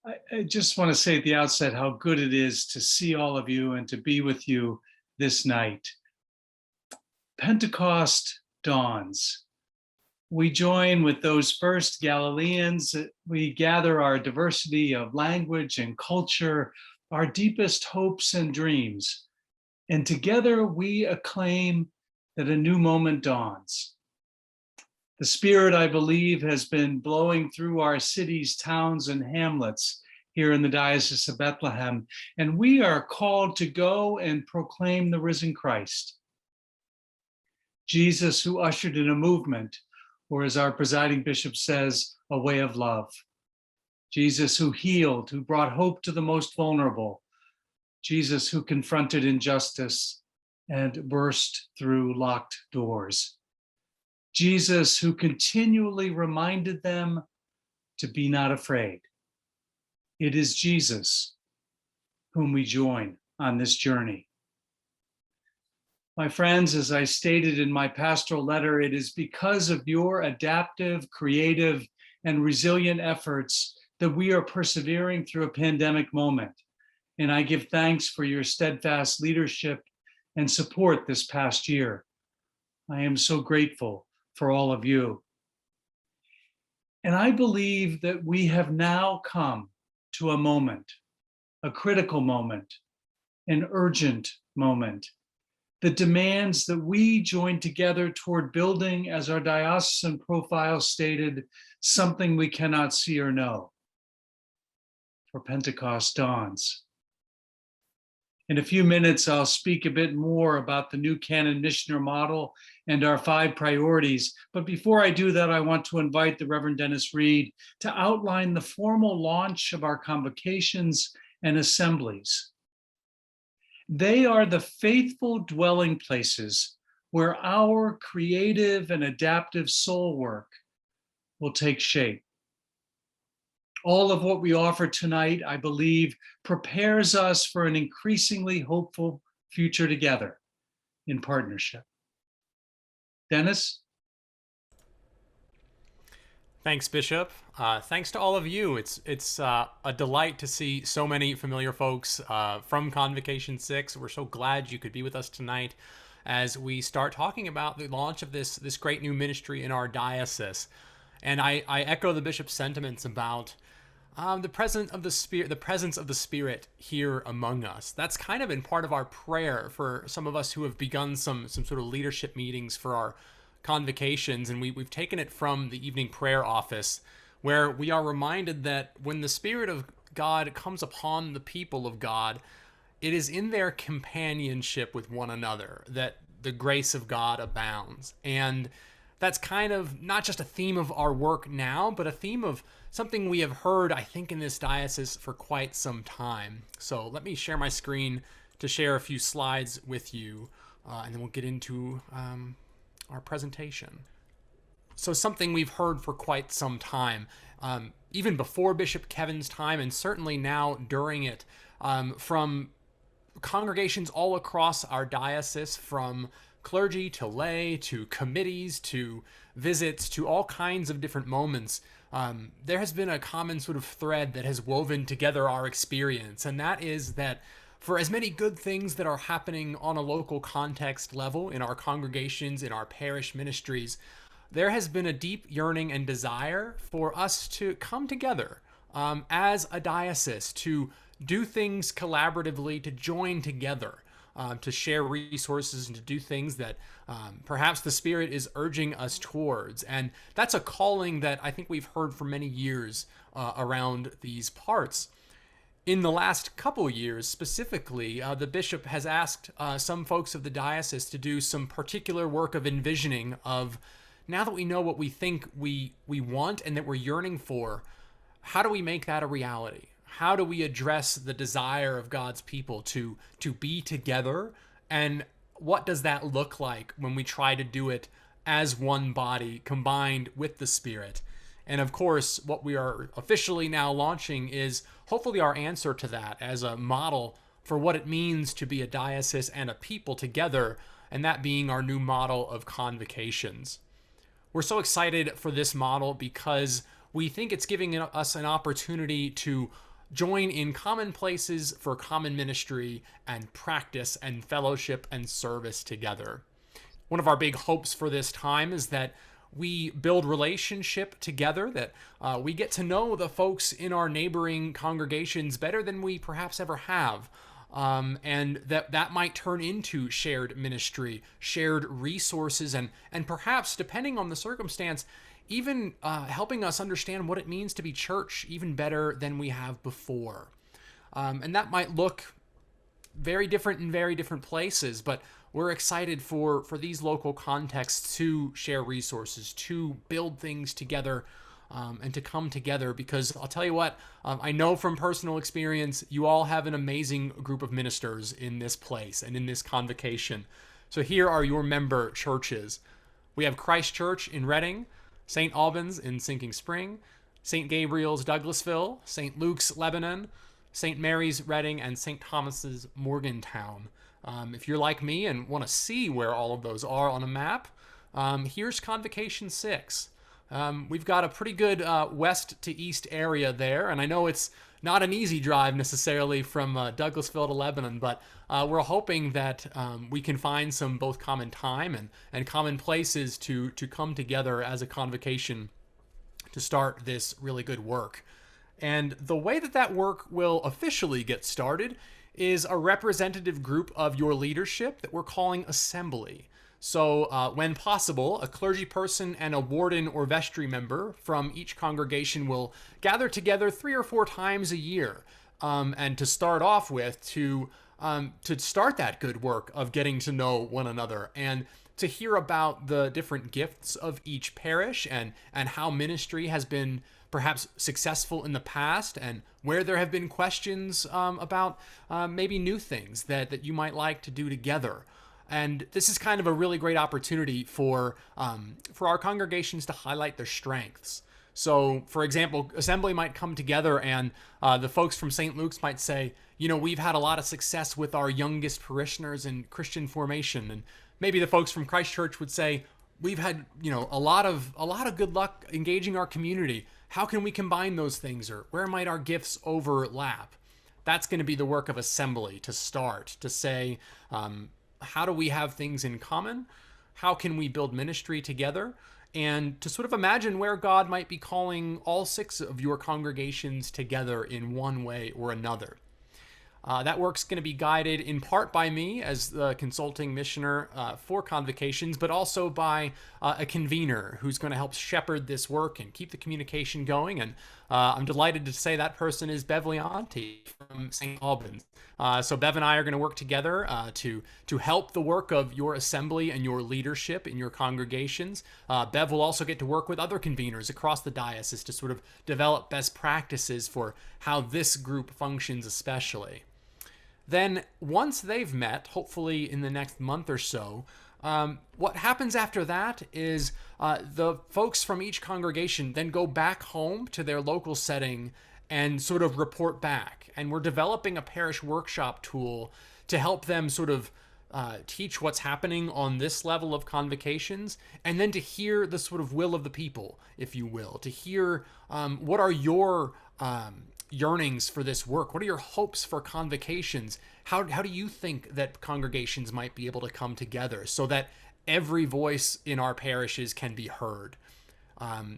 I just want to say at the outset how good it is to see all of you and to be with you this night. Pentecost dawns. We join with those first Galileans. We gather our diversity of language and culture, our deepest hopes and dreams. And together we acclaim that a new moment dawns. The Spirit, I believe, has been blowing through our cities, towns, and hamlets here in the Diocese of Bethlehem, and we are called to go and proclaim the risen Christ. Jesus, who ushered in a movement, or as our presiding bishop says, a way of love. Jesus, who healed, who brought hope to the most vulnerable. Jesus, who confronted injustice and burst through locked doors. Jesus, who continually reminded them to be not afraid. It is Jesus whom we join on this journey. My friends, as I stated in my pastoral letter, it is because of your adaptive, creative, and resilient efforts that we are persevering through a pandemic moment. And I give thanks for your steadfast leadership and support this past year. I am so grateful for all of you. And I believe that we have now come to a moment, a critical moment, an urgent moment that demands that we join together toward building, as our diocesan profile stated, something we cannot see or know. For Pentecost dawns. In a few minutes, I'll speak a bit more about the new canon missioner model and our 5 priorities. But before I do that, I want to invite the Reverend Dennis Reed to outline the formal launch of our convocations and assemblies. They are the faithful dwelling places where our creative and adaptive soul work will take shape. All of what we offer tonight, I believe, prepares us for an increasingly hopeful future together in partnership. Dennis? Thanks, Bishop. Thanks to all of you. It's a delight to see so many familiar folks from Convocation 6. We're so glad you could be with us tonight as we start talking about the launch of this great new ministry in our diocese. And I echo the bishop's sentiments about the presence of the Spirit here among us. That's kind of been part of our prayer for some of us who have begun some sort of leadership meetings for our convocations, and we've taken it from the evening prayer office, where we are reminded that when the Spirit of God comes upon the people of God, it is in their companionship with one another that the grace of God abounds. And that's kind of not just a theme of our work now, but a theme of something we have heard, I think, in this diocese for quite some time. So let me share my screen to share a few slides with you, and then we'll get into our presentation. So something we've heard for quite some time, even before Bishop Kevin's time, and certainly now during it, from congregations all across our diocese, from clergy to lay to committees to visits to all kinds of different moments. There has been a common sort of thread that has woven together our experience, and that is that for as many good things that are happening on a local context level in our congregations, in our parish ministries, there has been a deep yearning and desire for us to come together as a diocese, to do things collaboratively, to join together, to share resources and to do things that perhaps the Spirit is urging us towards. And that's a calling that I think we've heard for many years around these parts. In the last couple years, specifically, the bishop has asked some folks of the diocese to do some particular work of envisioning of, now that we know what we think we want and that we're yearning for, how do we make that a reality? How do we address the desire of God's people to be together? And what does that look like when we try to do it as one body, combined with the Spirit? And of course, what we are officially now launching is hopefully our answer to that as a model for what it means to be a diocese and a people together, and that being our new model of convocations. We're so excited for this model because we think it's giving us an opportunity to join in common places for common ministry and practice and fellowship and service together. One of our big hopes for this time is that we build relationship together, that we get to know the folks in our neighboring congregations better than we perhaps ever have. And that might turn into shared ministry, shared resources, and perhaps, depending on the circumstance, even helping us understand what it means to be church even better than we have before. And that might look very different in very different places, but we're excited for these local contexts to share resources, to build things together, and to come together, because I'll tell you what, I know from personal experience, you all have an amazing group of ministers in this place and in this convocation. So here are your member churches. We have Christ Church in Reading, St. Albans in Sinking Spring, St. Gabriel's Douglasville, St. Luke's Lebanon, St. Mary's Reading, and St. Thomas's Morgantown. If you're like me and want to see where all of those are on a map, here's Convocation 6. We've got a pretty good west to east area there, and I know it's not an easy drive necessarily from Douglasville to Lebanon, but we're hoping that we can find some both common time and common places to come together as a convocation to start this really good work. And the way that work will officially get started is a representative group of your leadership that we're calling Assembly. So when possible, a clergy person and a warden or vestry member from each congregation will gather together 3 or 4 times a year. And to start off with, to start that good work of getting to know one another and to hear about the different gifts of each parish and how ministry has been perhaps successful in the past, and where there have been questions about maybe new things that you might like to do together. And this is kind of a really great opportunity for our congregations to highlight their strengths. So, for example, Assembly might come together and the folks from St. Luke's might say, you know, we've had a lot of success with our youngest parishioners in Christian formation. And maybe the folks from Christ Church would say, we've had, you know, a lot of good luck engaging our community. How can we combine those things, or where might our gifts overlap? That's going to be the work of Assembly to start, to say, how do we have things in common? How can we build ministry together? And to sort of imagine where God might be calling all 6 of your congregations together in one way or another. That work's going to be guided in part by me as the consulting missioner for Convocations, but also by a convener who's going to help shepherd this work and keep the communication going. And I'm delighted to say that person is Bev Leonti from St. Albans. So Bev and I are going to work together to help the work of your assembly and your leadership in your congregations. Bev will also get to work with other conveners across the diocese to sort of develop best practices for how this group functions especially. Then once they've met, hopefully in the next month or so, what happens after that is the folks from each congregation then go back home to their local setting and sort of report back. And we're developing a parish workshop tool to help them sort of teach what's happening on this level of convocations, and then to hear the sort of will of the people, if you will, to hear what are your yearnings for this work? What are your hopes for convocations? How do you think that congregations might be able to come together so that every voice in our parishes can be heard?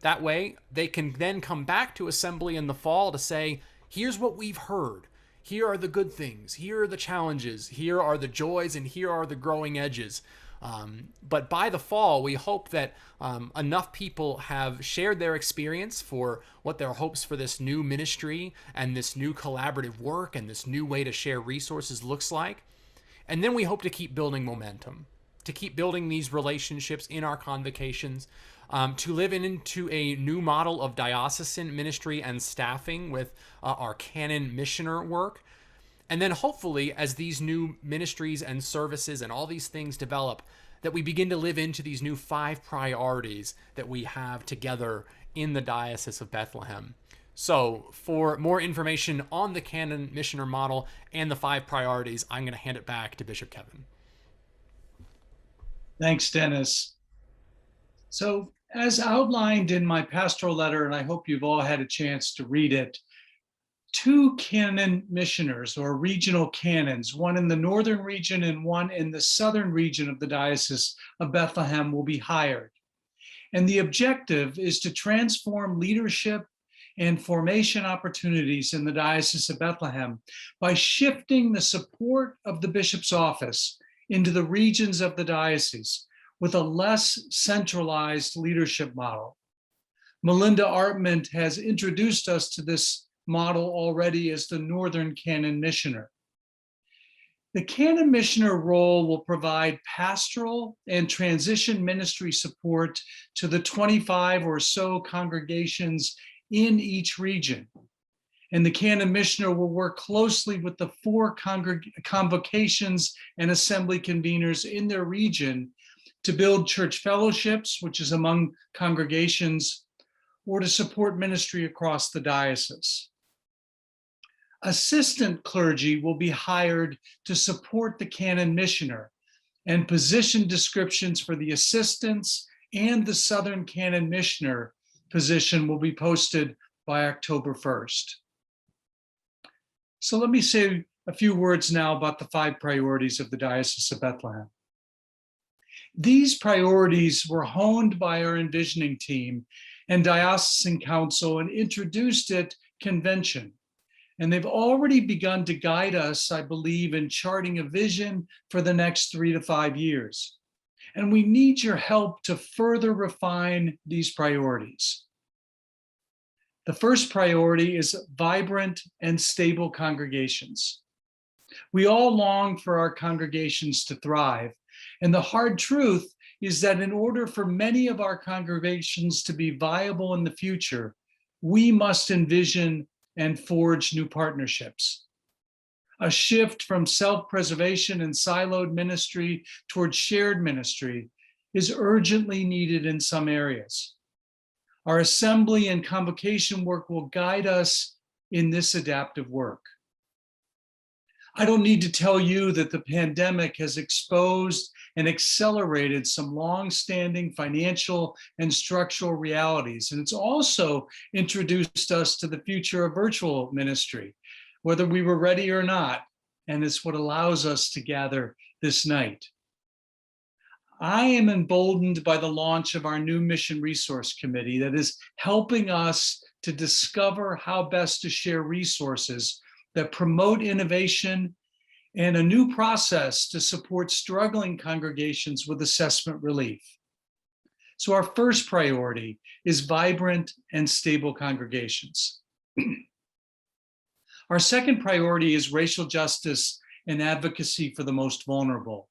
That way, they can then come back to Assembly in the fall to say, here's what we've heard. Here are the good things. Here are the challenges. Here are the joys, and here are the growing edges. But by the fall, we hope that enough people have shared their experience for what their hopes for this new ministry and this new collaborative work and this new way to share resources looks like. And then we hope to keep building momentum, to keep building these relationships in our convocations, to live into a new model of diocesan ministry and staffing with our canon missioner work. And then hopefully, as these new ministries and services and all these things develop, that we begin to live into these new 5 priorities that we have together in the Diocese of Bethlehem. So for more information on the canon missioner model and the 5 priorities, I'm going to hand it back to Bishop Kevin. Thanks, Dennis. So as outlined in my pastoral letter, and I hope you've all had a chance to read it, 2 canon missioners or regional canons, one in the northern region and one in the southern region of the Diocese of Bethlehem, will be hired. And the objective is to transform leadership and formation opportunities in the Diocese of Bethlehem by shifting the support of the bishop's office into the regions of the diocese with a less centralized leadership model. Melinda Artman has introduced us to this model already as the Northern Canon Missioner. The Canon Missioner role will provide pastoral and transition ministry support to the 25 or so congregations in each region. And the Canon Missioner will work closely with the 4 convocations and assembly conveners in their region to build church fellowships, which is among congregations, or to support ministry across the diocese. Assistant clergy will be hired to support the Canon Missioner, and position descriptions for the assistants and the Southern Canon Missioner position will be posted by October 1st. So let me say a few words now about the 5 priorities of the Diocese of Bethlehem. These priorities were honed by our envisioning team and diocesan council and introduced at convention. And they've already begun to guide us, I believe, in charting a vision for the next 3 to 5 years. And we need your help to further refine these priorities. The first priority is vibrant and stable congregations. We all long for our congregations to thrive. And the hard truth is that in order for many of our congregations to be viable in the future, we must envision and forge new partnerships. A shift from self-preservation and siloed ministry towards shared ministry is urgently needed in some areas. Our assembly and convocation work will guide us in this adaptive work. I don't need to tell you that the pandemic has exposed and accelerated some long-standing financial and structural realities. And it's also introduced us to the future of virtual ministry, whether we were ready or not. And it's what allows us to gather this night. I am emboldened by the launch of our new Mission Resource Committee that is helping us to discover how best to share resources that promote innovation and a new process to support struggling congregations with assessment relief. So our first priority is vibrant and stable congregations. Our second priority is racial justice and advocacy for the most vulnerable.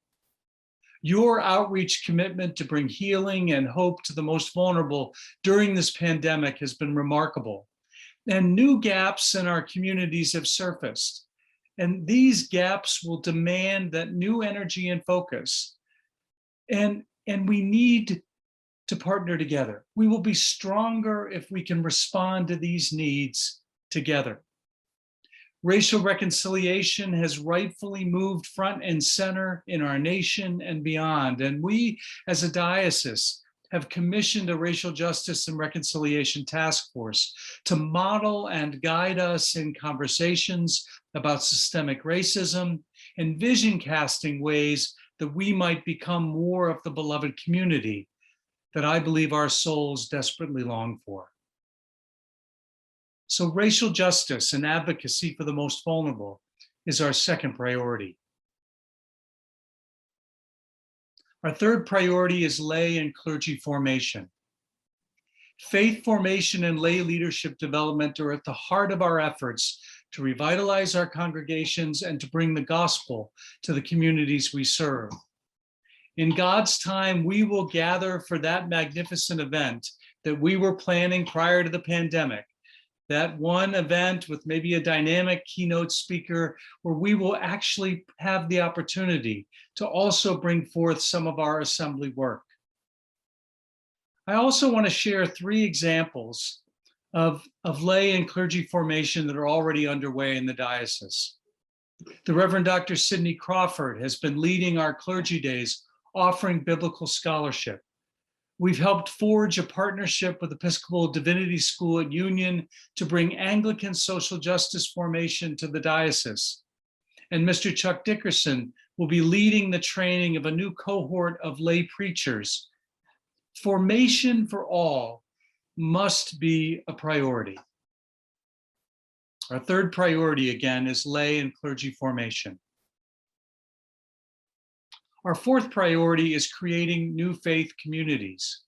Your outreach commitment to bring healing and hope to the most vulnerable during this pandemic has been remarkable. And new gaps in our communities have surfaced. And these gaps will demand that new energy and focus. And we need to partner together. We will be stronger if we can respond to these needs together. Racial reconciliation has rightfully moved front and center in our nation and beyond. And we, as a diocese, have commissioned a racial justice and reconciliation task force to model and guide us in conversations about systemic racism and vision casting ways that we might become more of the beloved community that I believe our souls desperately long for. So racial justice and advocacy for the most vulnerable is our second priority. Our third priority is lay and clergy formation. Faith formation and lay leadership development are at the heart of our efforts to revitalize our congregations and to bring the gospel to the communities we serve. In God's time, we will gather for that magnificent event that we were planning prior to the pandemic. That one event with maybe a dynamic keynote speaker where we will actually have the opportunity to also bring forth some of our assembly work. I also want to share 3 examples of lay and clergy formation that are already underway in the diocese. The Reverend Dr. Sidney Crawford has been leading our clergy days, offering biblical scholarship. We've helped forge a partnership with Episcopal Divinity School at Union to bring Anglican social justice formation to the diocese. And Mr. Chuck Dickerson will be leading the training of a new cohort of lay preachers. Formation for all must be a priority. Our third priority, again, is lay and clergy formation. Our fourth priority is creating new faith communities.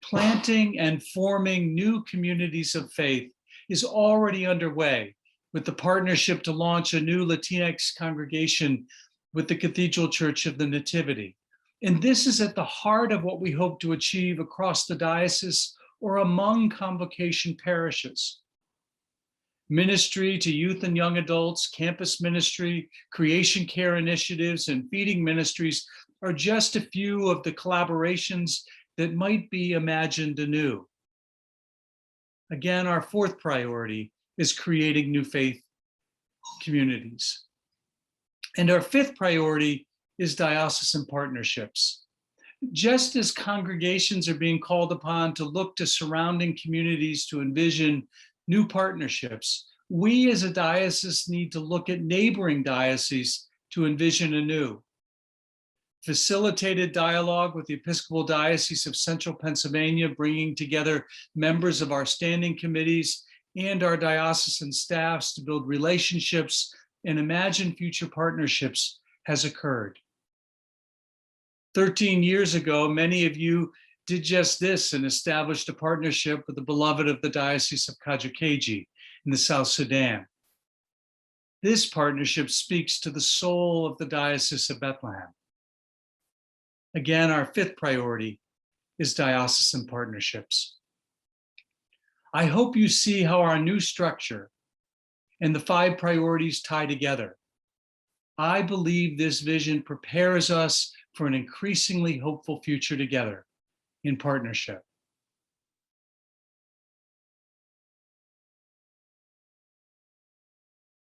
Planting and forming new communities of faith is already underway with the partnership to launch a new Latinx congregation with the Cathedral Church of the Nativity. And this is at the heart of what we hope to achieve across the diocese or among convocation parishes. Ministry to youth and young adults, campus ministry, creation care initiatives, and feeding ministries are just a few of the collaborations that might be imagined anew. Again, our fourth priority is creating new faith communities. And our fifth priority is diocesan partnerships. Just as congregations are being called upon to look to surrounding communities to envision new partnerships, we as a diocese need to look at neighboring dioceses to envision anew. Facilitated dialogue with the Episcopal Diocese of Central Pennsylvania, bringing together members of our standing committees and our diocesan staffs to build relationships and imagine future partnerships, has occurred. 13 years ago, many of you did just this and established a partnership with the beloved of the Diocese of Kajukeji in the South Sudan. This partnership speaks to the soul of the Diocese of Bethlehem. Again, our fifth priority is diocesan partnerships. I hope you see how our new structure and the 5 priorities tie together. I believe this vision prepares us for an increasingly hopeful future together in partnership.